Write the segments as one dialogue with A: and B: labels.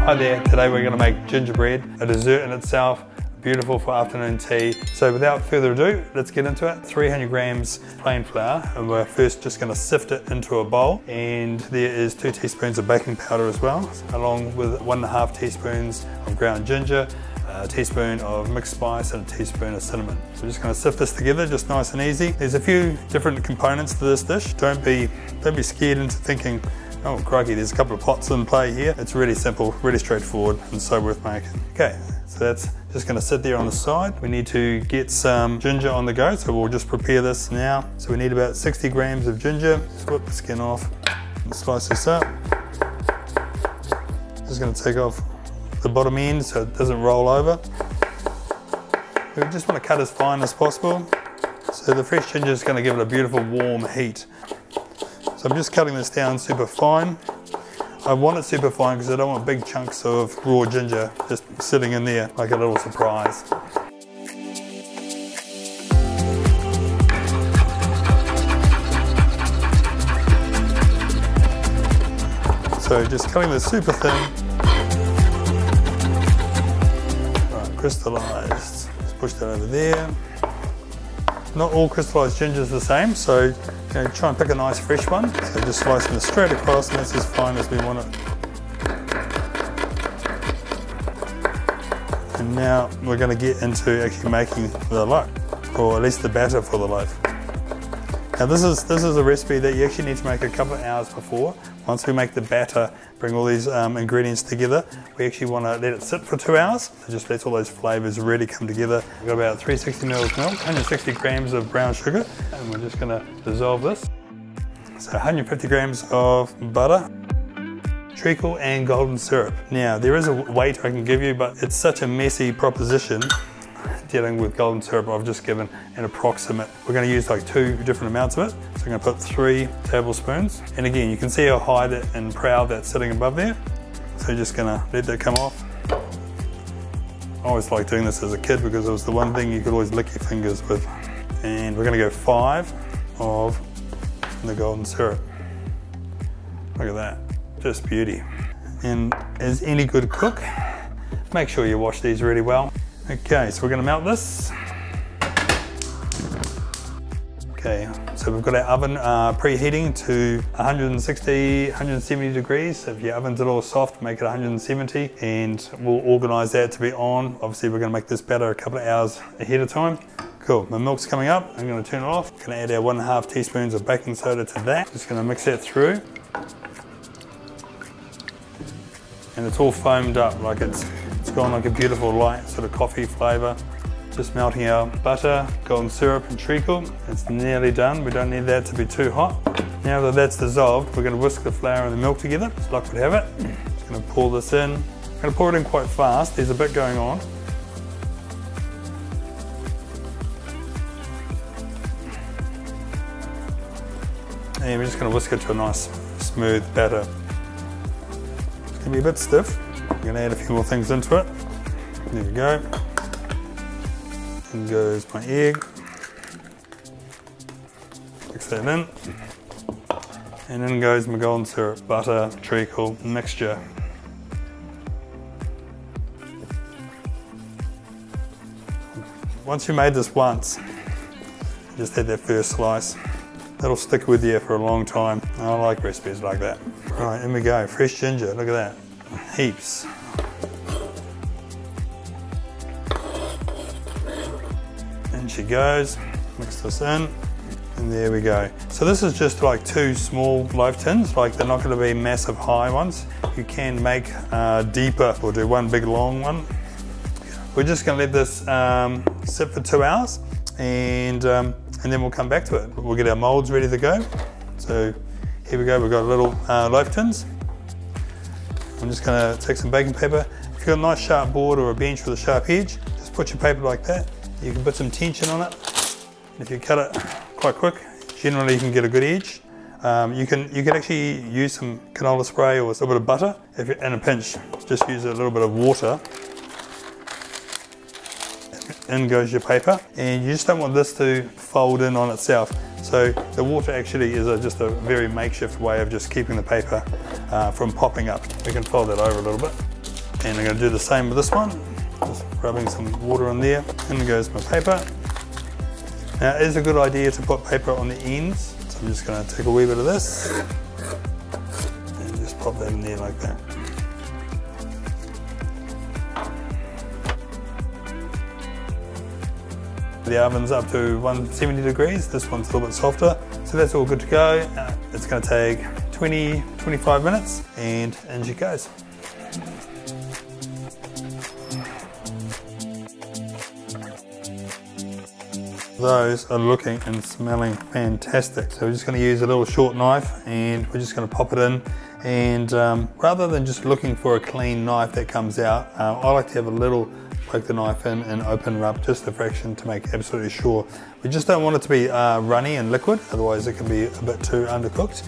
A: Hi there, today we're going to make gingerbread, a dessert in itself, beautiful for afternoon tea. So without further ado, let's get into it. 300 grams plain flour, and we're first just going to sift it into a bowl. And there is 2 teaspoons of baking powder as well, along with 1.5 teaspoons of ground ginger, a teaspoon of mixed spice and a teaspoon of cinnamon. So we're just going to sift this together, just nice and easy. There's a few different components to this dish. Don't be scared into thinking, oh crikey, there's a couple of pots in play here. It's really simple, really straightforward, and so worth making. Okay, so that's just going to sit there on the side. We need to get some ginger on the go, so we'll just prepare this now. So we need about 60 grams of ginger. Just whip the skin off and slice this up. Just going to take off the bottom end so it doesn't roll over. We just want to cut as fine as possible. So the fresh ginger is going to give it a beautiful warm heat. So I'm just cutting this down super fine. I want it super fine because I don't want big chunks of raw ginger just sitting in there like a little surprise. So just cutting this super thin. Right, crystallized. Just push that over there. Not all crystallized ginger is the same, so try and pick a nice fresh one. So just slicing this straight across, and that's as fine as we want it. And now we're going to get into actually making the loaf, or at least the batter for the loaf. Now this is a recipe that you actually need to make a couple of hours before. Once we make the batter, bring all these ingredients together, we actually want to let it sit for 2 hours. It just lets all those flavours really come together. We've got about 360 ml of milk, 160 grams of brown sugar, and we're just going to dissolve this. So 150 grams of butter, treacle and golden syrup. Now there is a weight I can give you, but it's such a messy proposition dealing with golden syrup. I've just given an approximate. We're going to use like 2 different amounts of it. So I'm going to put 3 tablespoons. And again, you can see how high that and proud that's sitting above there. So you're just going to let that come off. I always liked doing this as a kid because it was the one thing you could always lick your fingers with. And we're going to go 5 of the golden syrup. Look at that, just beauty. And as any good cook, make sure you wash these really well. Okay, so we're going to melt this. Okay, so we've got our oven preheating to 160, 170 degrees. So if your oven's a little soft, make it 170, and we'll organise that to be on. Obviously, we're going to make this batter a couple of hours ahead of time. Cool, my milk's coming up. I'm going to turn it off. I'm going to add our 1.5 teaspoons of baking soda to that. Just going to mix that through. And it's all foamed up, like it's gone like a beautiful light sort of coffee flavour. Just melting our butter, golden syrup and treacle. It's nearly done. We don't need that to be too hot. Now that that's dissolved, we're going to whisk the flour and the milk together. Just like we'd have it. Just going to pour this in. I'm going to pour it in quite fast. There's a bit going on. And we're just going to whisk it to a nice smooth batter. It's going to be a bit stiff. I'm going to add a few more things into it. There we go. In goes my egg. Mix that in. And in goes my golden syrup, butter, treacle, mixture. Once you made this once, just add that first slice. That'll stick with you for a long time. I like recipes like that. Right, in we go. Fresh ginger, look at that. Heaps. In she goes. Mix this in. And there we go. So this is just like 2 small loaf tins. Like they're not going to be massive high ones. You can make deeper or do one big long one. We're just going to let this sit for 2 hours. And then we'll come back to it. We'll get our moulds ready to go. So here we go, we've got little loaf tins. I'm just gonna take some baking paper. If you've got a nice sharp board or a bench with a sharp edge, just put your paper like that. You can put some tension on it. If you cut it quite quick, generally you can get a good edge. You can actually use some canola spray or a little bit of butter. In a pinch, just use a little bit of water. In goes your paper, and you just don't want this to fold in on itself. So the water actually is just a very makeshift way of just keeping the paper from popping up. We can fold that over a little bit. And I'm going to do the same with this one. Just rubbing some water on there. In goes my paper. Now it is a good idea to put paper on the ends. So I'm just going to take a wee bit of this and just pop that in there like that. The oven's up to 170 degrees. This one's a little bit softer. So that's all good to go. It's going to take 20-25 minutes and in she goes. Those are looking and smelling fantastic. So we're just going to use a little short knife and we're just going to pop it in. And rather than just looking for a clean knife that comes out, I like to have a little poke the knife in and open it up just a fraction to make absolutely sure. We just don't want it to be runny and liquid, otherwise it can be a bit too undercooked.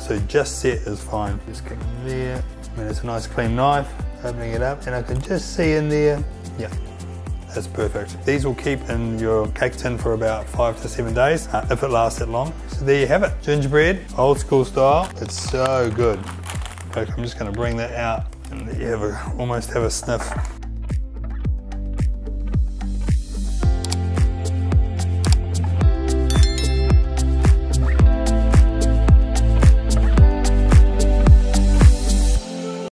A: So just set is fine. Just go in there. I mean, it's a nice clean knife. Opening it up and I can just see in there. Yeah. That's perfect. These will keep in your cake tin for about 5 to 7 days, if it lasts that long. So there you have it, gingerbread, old school style. It's so good. In fact, I'm just going to bring that out and you almost have a sniff.